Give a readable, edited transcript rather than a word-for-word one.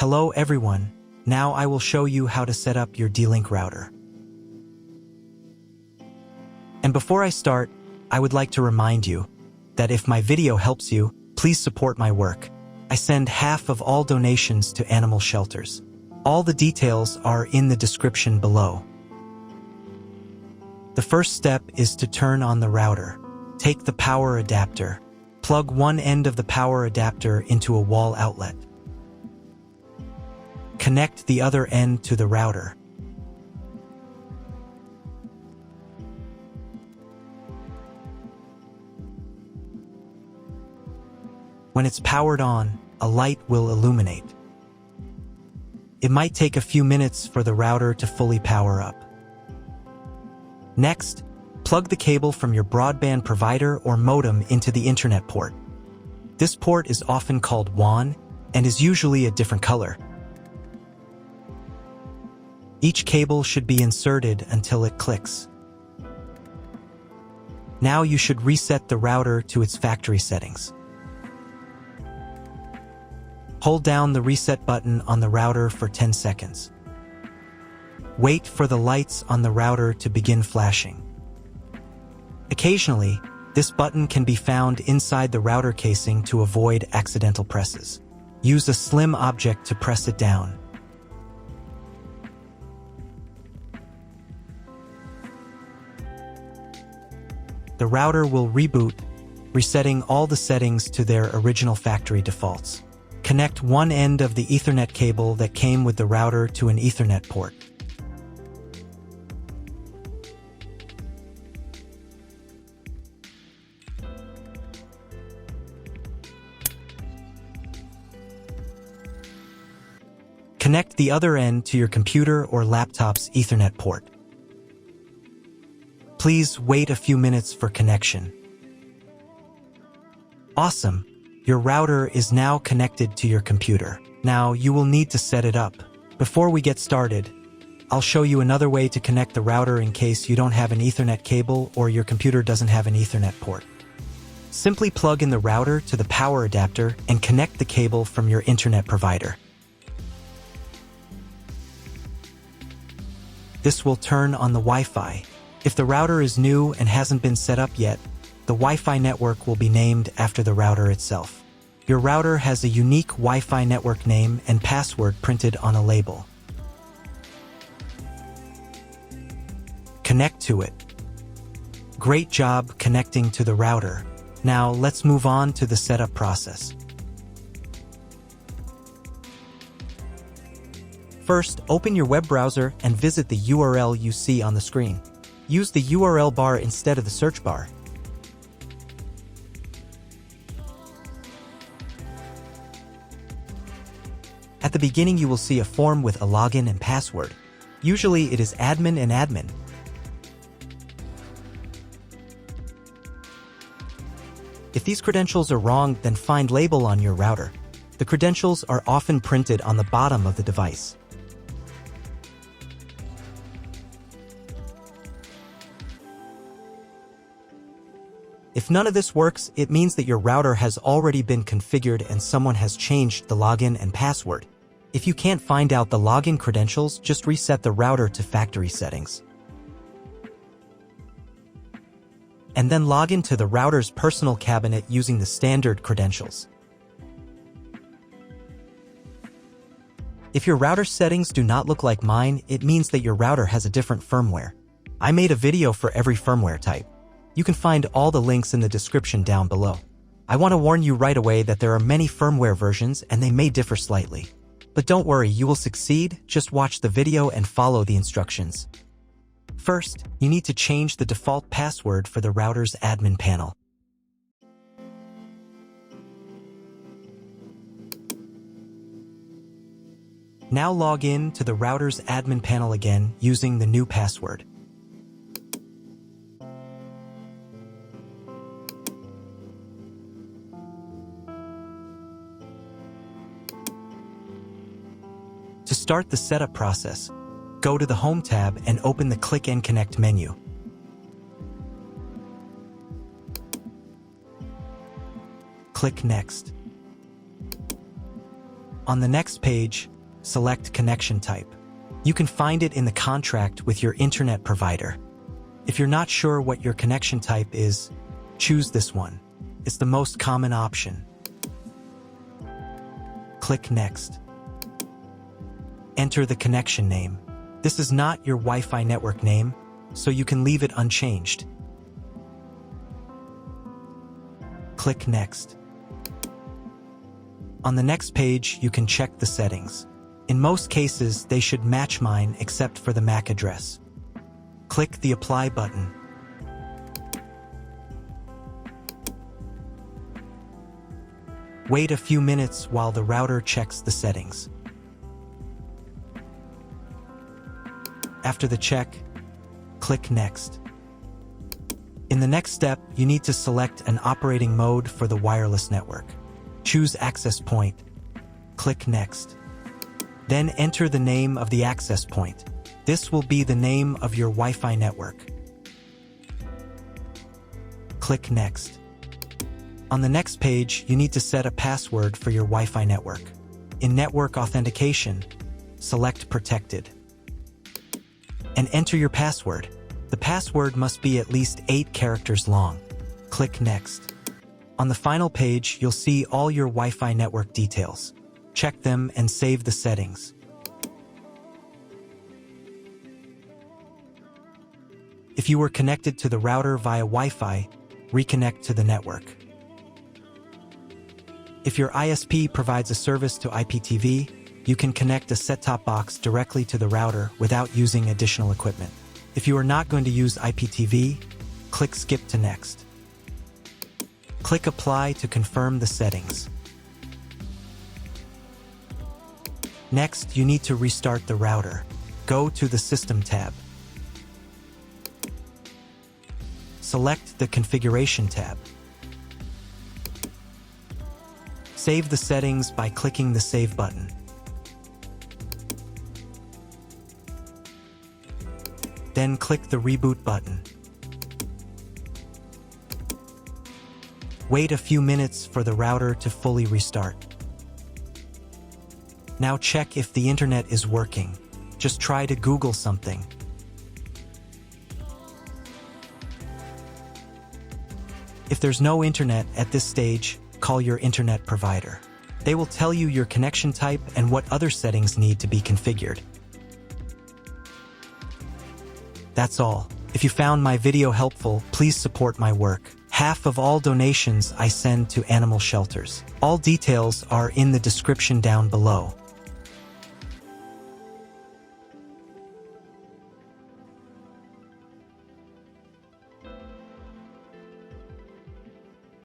Hello everyone, now I will show you how to set up your D-Link router. And before I start, I would like to remind you that if my video helps you, please support my work. I send half of all donations to animal shelters. All the details are in the description below. The first step is to turn on the router. Take the power adapter. Plug one end of the power adapter into a wall outlet. Connect the other end to the router. When it's powered on, a light will illuminate. It might take a few minutes for the router to fully power up. Next, plug the cable from your broadband provider or modem into the internet port. This port is often called WAN and is usually a different color. Each cable should be inserted until it clicks. Now you should reset the router to its factory settings. Hold down the reset button on the router for 10 seconds. Wait for the lights on the router to begin flashing. Occasionally, this button can be found inside the router casing to avoid accidental presses. Use a slim object to press it down. The router will reboot, resetting all the settings to their original factory defaults. Connect one end of the Ethernet cable that came with the router to an Ethernet port. Connect the other end to your computer or laptop's Ethernet port. Please wait a few minutes for connection. Awesome! Your router is now connected to your computer. Now you will need to set it up. Before we get started, I'll show you another way to connect the router in case you don't have an Ethernet cable or your computer doesn't have an Ethernet port. Simply plug in the router to the power adapter and connect the cable from your internet provider. This will turn on the Wi-Fi. If the router is new and hasn't been set up yet, the Wi-Fi network will be named after the router itself. Your router has a unique Wi-Fi network name and password printed on a label. Connect to it. Great job connecting to the router. Now let's move on to the setup process. First, open your web browser and visit the URL you see on the screen. Use the URL bar instead of the search bar. At the beginning, you will see a form with a login and password. Usually, it is admin and admin. If these credentials are wrong, then find label on your router. The credentials are often printed on the bottom of the device. If none of this works, it means that your router has already been configured and someone has changed the login and password. If you can't find out the login credentials, just reset the router to factory settings. And then log into the router's personal cabinet using the standard credentials. If your router settings do not look like mine, it means that your router has a different firmware. I made a video for every firmware type. You can find all the links in the description down below. I want to warn you right away that there are many firmware versions and they may differ slightly. But don't worry, you will succeed, just watch the video and follow the instructions. First, you need to change the default password for the router's admin panel. Now log in to the router's admin panel again using the new password. To start the setup process, go to the Home tab and open the Click and Connect menu. Click Next. On the next page, select connection type. You can find it in the contract with your internet provider. If you're not sure what your connection type is, choose this one. It's the most common option. Click Next. Enter the connection name. This is not your Wi-Fi network name, so you can leave it unchanged. Click Next. On the next page, you can check the settings. In most cases, they should match mine except for the MAC address. Click the Apply button. Wait a few minutes while the router checks the settings. After the check, click Next. In the next step, you need to select an operating mode for the wireless network. Choose Access Point. Click Next. Then enter the name of the access point. This will be the name of your Wi-Fi network. Click Next. On the next page, you need to set a password for your Wi-Fi network. In Network Authentication, select Protected. And enter your password. The password must be at least 8 characters long. Click Next. On the final page, you'll see all your Wi-Fi network details. Check them and save the settings. If you were connected to the router via Wi-Fi, reconnect to the network. If your ISP provides a service to IPTV, you can connect a set-top box directly to the router without using additional equipment. If you are not going to use IPTV, click Skip to Next. Click Apply to confirm the settings. Next, you need to restart the router. Go to the System tab. Select the Configuration tab. Save the settings by clicking the Save button. Then click the Reboot button. Wait a few minutes for the router to fully restart. Now check if the internet is working. Just try to Google something. If there's no internet at this stage, call your internet provider. They will tell you your connection type and what other settings need to be configured. That's all. If you found my video helpful, please support my work. Half of all donations I send to animal shelters. All details are in the description down below.